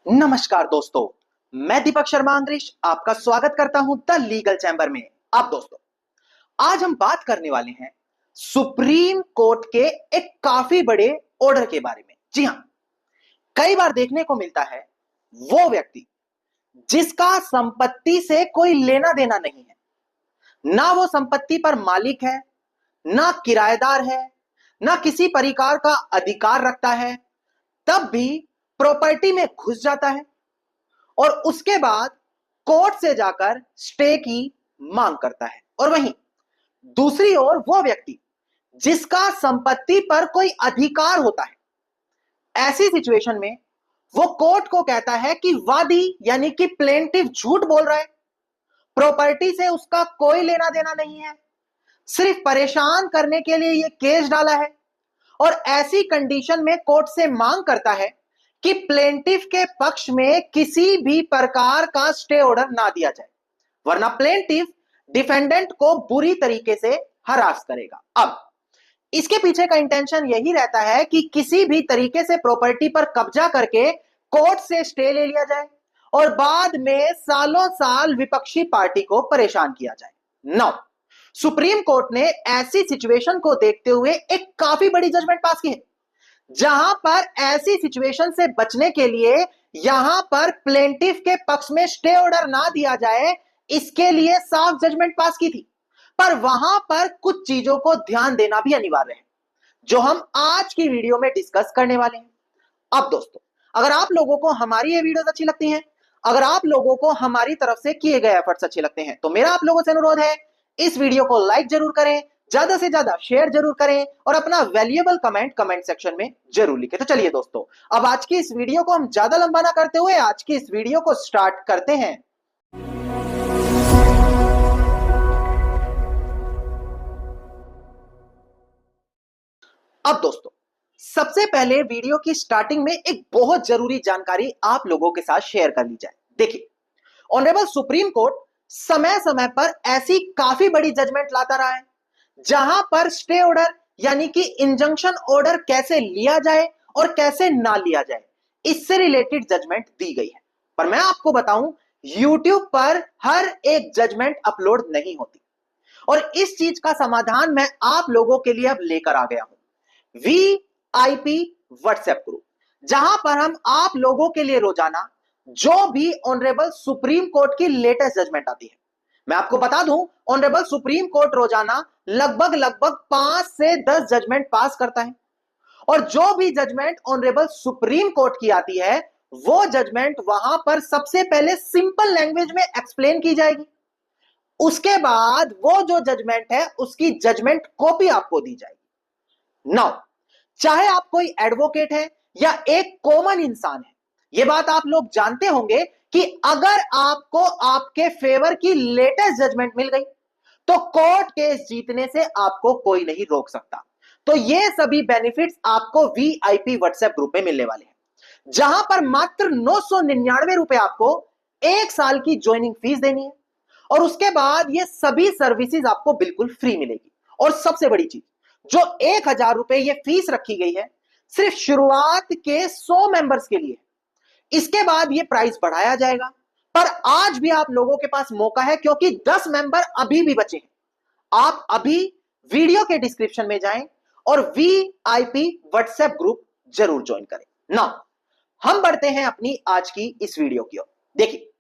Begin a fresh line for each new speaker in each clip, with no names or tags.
नमस्कार दोस्तों, मैं दीपक शर्मा अंग्रेज आपका स्वागत करता हूं द लीगल चैम्बर में। अब दोस्तों, आज हम बात करने वाले हैं सुप्रीम कोर्ट के एक काफी बड़े ऑर्डर के बारे में। जी हां, कई बार देखने को मिलता है वो व्यक्ति जिसका संपत्ति से कोई लेना देना नहीं है, ना वो संपत्ति पर मालिक है, ना किराएदार है, ना किसी प्रकार का अधिकार रखता है, तब भी प्रॉपर्टी में घुस जाता है और उसके बाद कोर्ट से जाकर स्टे की मांग करता है। और वहीं दूसरी ओर वो व्यक्ति जिसका संपत्ति पर कोई अधिकार होता है, ऐसी सिचुएशन में वो कोर्ट को कहता है कि वादी यानी कि प्लेंटिफ झूठ बोल रहा है, प्रॉपर्टी से उसका कोई लेना देना नहीं है, सिर्फ परेशान करने के लिए ये केस डाला है। और ऐसी कंडीशन में कोर्ट से मांग करता है कि प्लेंटिफ के पक्ष में किसी भी प्रकार का स्टे ऑर्डर ना दिया जाए, वरना प्लेंटिफ डिफेंडेंट को बुरी तरीके से हरास करेगा। अब इसके पीछे का इंटेंशन यही रहता है कि किसी भी तरीके से प्रॉपर्टी पर कब्जा करके कोर्ट से स्टे ले लिया जाए और बाद में सालों साल विपक्षी पार्टी को परेशान किया जाए। नौ, सुप्रीम कोर्ट ने ऐसी सिचुएशन को देखते हुए एक काफी बड़ी जजमेंट पास की है, जहां पर ऐसी सिचुएशन से बचने के लिए यहां पर प्लेंटिफ के पक्ष में स्टे ऑर्डर ना दिया जाए, इसके लिए साफ जजमेंट पास की थी। पर वहां पर कुछ चीजों को ध्यान देना भी अनिवार्य है, जो हम आज की वीडियो में डिस्कस करने वाले हैं। अब दोस्तों, अगर आप लोगों को हमारी ये वीडियोस अच्छी लगती हैं, अगर आप लोगों को हमारी तरफ से किए गए एफर्ट्स अच्छे लगते हैं, तो मेरा आप लोगों से अनुरोध है, इस वीडियो को लाइक जरूर करें, ज्यादा से ज्यादा शेयर जरूर करें और अपना वैल्यूएबल कमेंट सेक्शन में जरूर लिखें। तो चलिए दोस्तों, अब आज की इस वीडियो को हम ज्यादा लंबा ना करते हुए आज की इस वीडियो को स्टार्ट करते हैं। अब दोस्तों, सबसे पहले वीडियो की स्टार्टिंग में एक बहुत जरूरी जानकारी आप लोगों के साथ शेयर कर ली जाए। देखिए, ऑनरेबल सुप्रीम कोर्ट समय समय पर ऐसी काफी बड़ी जजमेंट लाता रहा है, जहां पर स्टे ऑर्डर यानी कि इंजंक्शन ऑर्डर कैसे लिया जाए और कैसे ना लिया जाए, इससे रिलेटेड जजमेंट दी गई है। पर मैं आपको बताऊं, YouTube पर हर एक जजमेंट अपलोड नहीं होती और इस चीज का समाधान मैं आप लोगों के लिए अब लेकर आ गया हूं। VIP व्हाट्सएप ग्रुप, जहां पर हम आप लोगों के लिए रोजाना जो भी ऑनरेबल सुप्रीम कोर्ट की लेटेस्ट जजमेंट आती है, मैं आपको बता दूं, ऑनरेबल सुप्रीम कोर्ट रोजाना लगभग 5 से 10 जजमेंट पास करता है और जो भी जजमेंट ऑनरेबल सुप्रीम कोर्ट की आती है, वो जजमेंट वहां पर सबसे पहले सिंपल लैंग्वेज में एक्सप्लेन की जाएगी। उसके बाद वो जो जजमेंट है उसकी जजमेंट कॉपी आपको दी जाएगी। नाउ, चाहे आप कोई एडवोकेट है या एक कॉमन इंसान है, यह बात आप लोग जानते होंगे कि अगर आपको आपके फेवर की लेटेस्ट जजमेंट मिल गई तो कोर्ट केस जीतने से आपको कोई नहीं रोक सकता। तो ये सभी बेनिफिट्स आपको VIP व्हाट्सएप ग्रुप में मिलने वाले हैं, जहां पर मात्र 999 रुपए आपको एक साल की ज्वाइनिंग फीस देनी है और उसके बाद ये सभी सर्विसेज आपको बिल्कुल फ्री मिलेगी। और सबसे बड़ी चीज, जो 1000 रुपए ये फीस रखी गई है, सिर्फ शुरुआत के 100 मेंबर्स के लिए। इसके बाद ये प्राइस बढ़ाया जाएगा, पर आज भी आप लोगों के पास मौका है क्योंकि 10 मेंबर अभी भी बचे हैं। आप अभी वीडियो के डिस्क्रिप्शन में जाएं और VIP व्हाट्सएप ग्रुप जरूर ज्वाइन करें। ना, हम बढ़ते हैं अपनी आज की इस वीडियो की ओर। देखिए,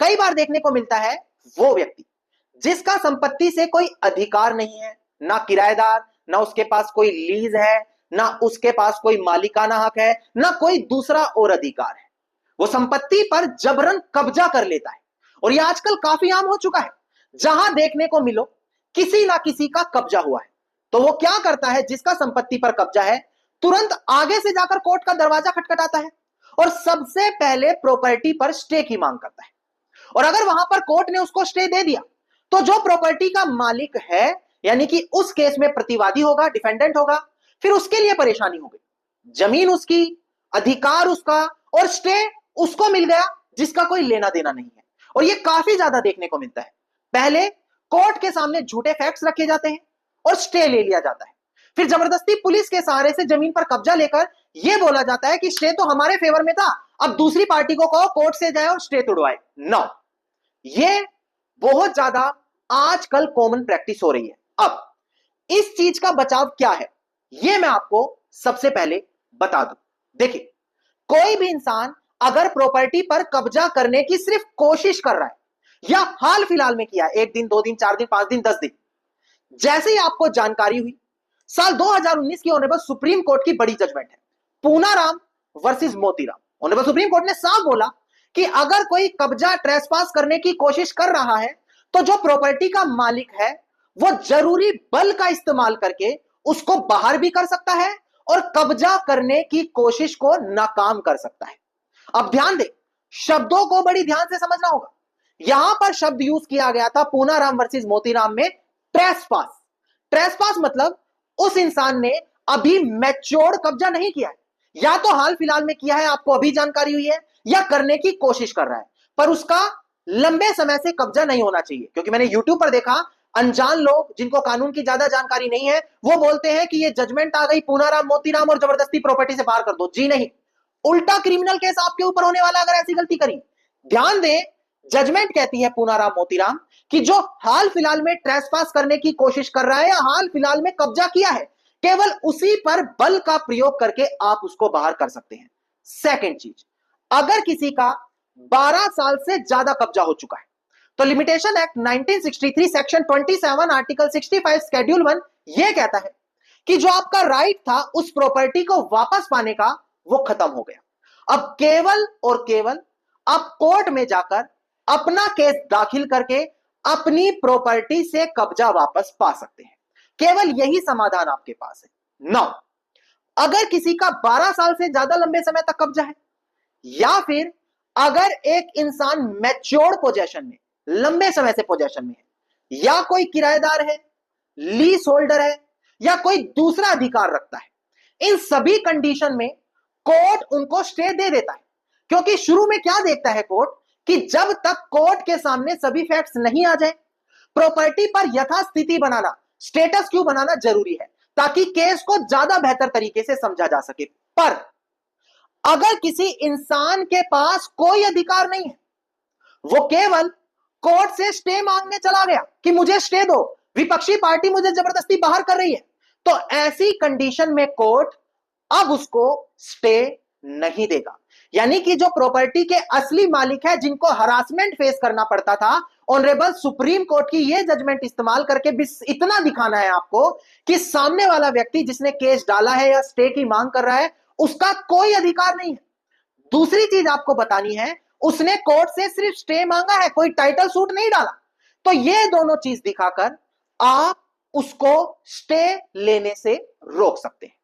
कई बार देखने को मिलता है वो व्यक्ति जिसका संपत्ति से कोई अधिकार नहीं है, ना किराएदार, ना उसके पास कोई लीज है, ना उसके पास कोई मालिकाना हक है, ना कोई दूसरा और अधिकार है। वो संपत्ति पर जबरन कब्जा कर लेता है और यह आजकल काफी आम हो चुका है। जहां देखने को मिलो किसी ना किसी का कब्जा हुआ है, तो वो क्या करता है, जिसका संपत्ति पर कब्जा है, तुरंत आगे से जाकर कोर्ट का दरवाजा खटखटाता है और सबसे पहले प्रॉपर्टी पर स्टे की मांग करता है। और अगर वहां पर कोर्ट ने उसको स्टे दे दिया, तो जो प्रॉपर्टी का मालिक है, यानी कि उस केस में प्रतिवादी होगा, डिफेंडेंट होगा, फिर उसके लिए परेशानी हो गई। जमीन उसकी, अधिकार उसका और स्टे उसको मिल गया जिसका कोई लेना देना नहीं है। और यह काफी ज्यादा देखने को मिलता है। पहले कोर्ट के सामने झूठे फैक्ट्स रखे जाते हैं और स्टे ले लिया जाता है, फिर जबरदस्ती पुलिस के सहारे से जमीन पर कब्जा लेकर यह बोला जाता है कि स्टे तो हमारे फेवर में था, अब दूसरी पार्टी को कहो कोर्ट से जाए और स्टे तुड़वाए। नो, ये बहुत ज्यादा आजकल कॉमन प्रैक्टिस हो रही है। अब इस चीज का बचाव क्या है, यह मैं आपको सबसे पहले बता दूं। देखिए, कोई भी इंसान अगर प्रॉपर्टी पर कब्जा करने की सिर्फ कोशिश कर रहा है या हाल फिलहाल में किया, 1 दिन 2 दिन 4 दिन 5 दिन 10 दिन, जैसे ही आपको जानकारी हुई, साल 2019 की ऑनरेबल सुप्रीम कोर्ट की बड़ी जजमेंट है, Punaram versus Motiram. Honourable supreme court ने साफ बोला कि अगर कोई कब्जा ट्रेसपास करने की कोशिश कर रहा है तो जो प्रॉपर्टी का मालिक है वो जरूरी बल का इस्तेमाल करके उसको बाहर भी कर सकता है और कब्जा करने की कोशिश को नाकाम कर सकता है। अब ध्यान दें, शब्दों को बड़ी ध्यान से समझना होगा। यहां पर शब्द यूज किया गया था पूनाराम वर्सेस मोतीराम में ट्रेसपास। ट्रेसपास मतलब उस इंसान ने अभी मैच्योर्ड कब्जा नहीं किया है, या तो हाल फिलहाल में किया है, आपको अभी जानकारी हुई है, या करने की कोशिश कर रहा है, पर उसका लंबे समय से कब्जा नहीं होना चाहिए। क्योंकि मैंने यूट्यूब पर देखा, अनजान लोग जिनको कानून की ज्यादा जानकारी नहीं है वो बोलते हैं कि ये जजमेंट आ गई पूनाराम मोतीराम और जबरदस्ती प्रॉपर्टी से बाहर कर दो। जी नहीं, उल्टा क्रिमिनल केस आपके ऊपर होने वाला अगर ऐसी गलती करी। ध्यान दें, जजमेंट कहती है पूनाराम मोतीराम कि जो हाल फिलहाल में ट्रेसपास करने की कोशिश कर रहा है या हाल फिलहाल में कब्जा किया है, केवल उसी पर बल का प्रयोग करके आप उसको बाहर कर सकते हैं। सेकंड चीज, अगर किसी का 12 साल से ज्यादा कब्जा हो चुका है तो limitation act 1963 section 27 article 65 schedule 1 यह कहता है कि जो आपका राइट था उस प्रॉपर्टी को वापस पाने का वो खत्म हो गया। अब केवल और केवल आप कोर्ट में जाकर अपना केस दाखिल करके अपनी प्रॉपर्टी से कब्जा वापस पा सकते हैं। केवल यही समाधान आपके पास है। नौ, अगर किसी का 12 साल से ज्यादा लंबे समय तक कब्जा है, या फिर अगर एक इंसान मैच्योर्ड पोजेशन में, लंबे समय से पोजेशन में है, या कोई किराएदार है, लीज होल्डर है, या कोई दूसरा अधिकार रखता है, इन सभी कंडीशन में कोर्ट उनको स्टे दे देता है। क्योंकि शुरू में क्या देखता है कोर्ट कि जब तक कोर्ट के सामने सभी फैक्ट्स नहीं आ जाए, प्रॉपर्टी पर यथास्थिति बनाना, स्टेटस क्यू बनाना जरूरी है ताकि केस को ज्यादा बेहतर तरीके से समझा जा सके। पर अगर किसी इंसान के पास कोई अधिकार नहीं है, वो केवल कोर्ट से स्टे मांगने चला गया कि मुझे स्टे दो, विपक्षी पार्टी मुझे जबरदस्ती बाहर कर रही है, तो ऐसी कंडीशन में कोर्ट अब उसको स्टे नहीं देगा। यानी कि जो प्रॉपर्टी के असली मालिक है, जिनको हरासमेंट फेस करना पड़ता था, ऑनरेबल सुप्रीम कोर्ट की यह जजमेंट इस्तेमाल करके भी इतना दिखाना है आपको कि सामने वाला व्यक्ति जिसने केस डाला है या स्टे की मांग कर रहा है उसका कोई अधिकार नहीं है। दूसरी चीज आपको बतानी है, उसने कोर्ट से सिर्फ स्टे मांगा है, कोई टाइटल सूट नहीं डाला। तो ये दोनों चीज दिखाकर आप उसको स्टे लेने से रोक सकते हैं।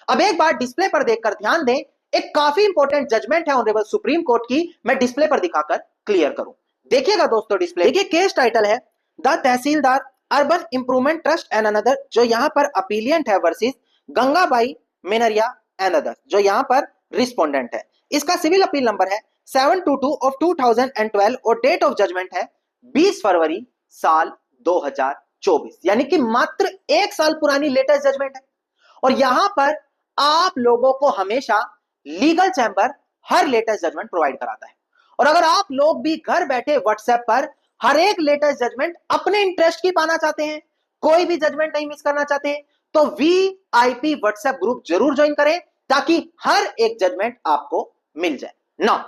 अब एक बार डिस्प्ले पर देखकर ध्यान दें, एक काफी इंपॉर्टेंट जजमेंट है ऑनरेबल सुप्रीम कोर्ट की, मैं डिस्प्ले पर दिखाकर क्लियर करूं। देखिएगा दोस्तों, डिस्प्ले देखिए, केस टाइटल है the tehsildar urban improvement trust and another, जो यहां पर अपीलियंट है, वर्सेस गंगाबाई मेनरिया एंड अदर, जो यहां पर रिस्पोंडेंट है। इसका सिविल अपील नंबर है 722 ऑफ 2012 और डेट ऑफ जजमेंट है 20 फरवरी साल 2024, यानी कि मात्र 1 साल पुरानी लेटेस्ट जजमेंट है। और यहां पर आप लोगों को हमेशा लीगल चैंबर हर लेटेस्ट जजमेंट प्रोवाइड कराता है। और अगर आप लोग भी घर बैठे व्हाट्सएप पर हर एक लेटेस्ट जजमेंट अपने इंटरेस्ट की पाना चाहते हैं, कोई भी जजमेंट नहीं मिस करना चाहते हैं, तो वीआईपी व्हाट्सएप ग्रुप जरूर ज्वाइन करें ताकि हर एक जजमेंट आपको मिल जाए। नाउ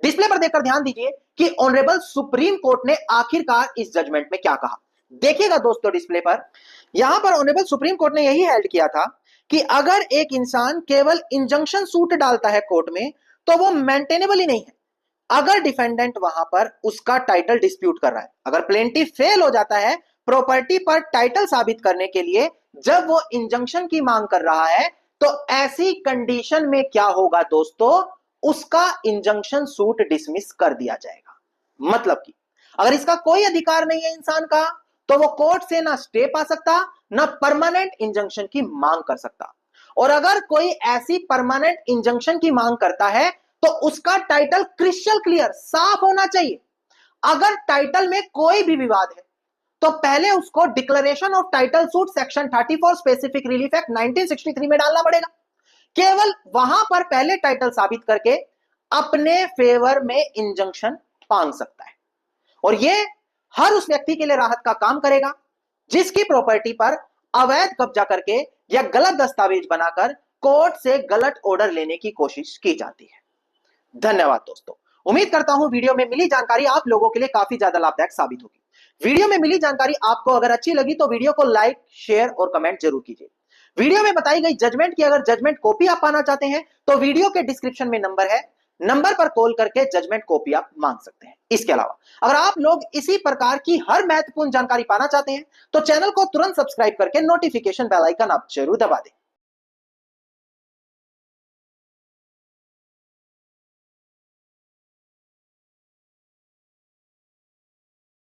डिस्प्ले पर देखकर ध्यान दीजिए कि ऑनरेबल सुप्रीम कोर्ट ने आखिरकार इस जजमेंट में क्या कहा। देखिएगा दोस्तों, डिस्प्ले पर यहां पर ऑनरेबल सुप्रीम कोर्ट ने यही हेल्ड किया था कि अगर एक इंसान केवल इंजंक्शन सूट डालता है कोर्ट में तो वो मेंटेनेबल ही नहीं है। अगर डिफेंडेंट वहां पर उसका टाइटल डिस्प्यूट कर रहा है, अगर प्लेंटिफ फेल हो जाता है प्रॉपर्टी पर टाइटल साबित करने के लिए जब वो इंजंक्शन की मांग कर रहा है, तो ऐसी कंडीशन में क्या होगा दोस्तों, उसका इंजंक्शन सूट डिसमिस कर दिया जाएगा। मतलब कि अगर इसका कोई अधिकार नहीं है इंसान का, तो वो कोर्ट से ना स्टे पा सकता, ना परमानेंट इंजंक्शन की मांग कर सकता। और अगर कोई ऐसी परमानेंट इंजंक्शन की मांग करता है तो उसका टाइटल क्रिस्टल क्लियर साफ होना चाहिए। अगर टाइटल में कोई भी विवाद है तो पहले उसको declaration of title suit section 34 specific relief act 1963 में डालना पड़ेगा। केवल वहां पर पहले टाइटल साबित करके अपने फेवर में इंजंक्शन मांग सकता है, और यह हर उस व्यक्ति के लिए राहत का काम करेगा जिसकी प्रॉपर्टी पर अवैध कब्जा करके या गलत दस्तावेज बनाकर कोर्ट से गलत ऑर्डर लेने की कोशिश की जाती है। धन्यवाद दोस्तों, उम्मीद करता हूं वीडियो में मिली जानकारी आप लोगों के लिए काफी ज्यादा लाभदायक साबित होगी। वीडियो में मिली जानकारी आपको अगर अच्छी लगी तो वीडियो को लाइक, शेयर और कमेंट जरूर कीजिए। वीडियो में बताई गई जजमेंट की अगर जजमेंट कॉपी आप पाना चाहते हैं तो वीडियो के डिस्क्रिप्शन में नंबर है, नंबर पर कॉल करके जजमेंट कॉपी आप मांग सकते हैं। इसके अलावा अगर आप लोग इसी प्रकार की हर महत्वपूर्ण जानकारी पाना चाहते हैं तो चैनल को तुरंत सब्सक्राइब करके नोटिफिकेशन बेल आइकन आप जरूर दबा दें।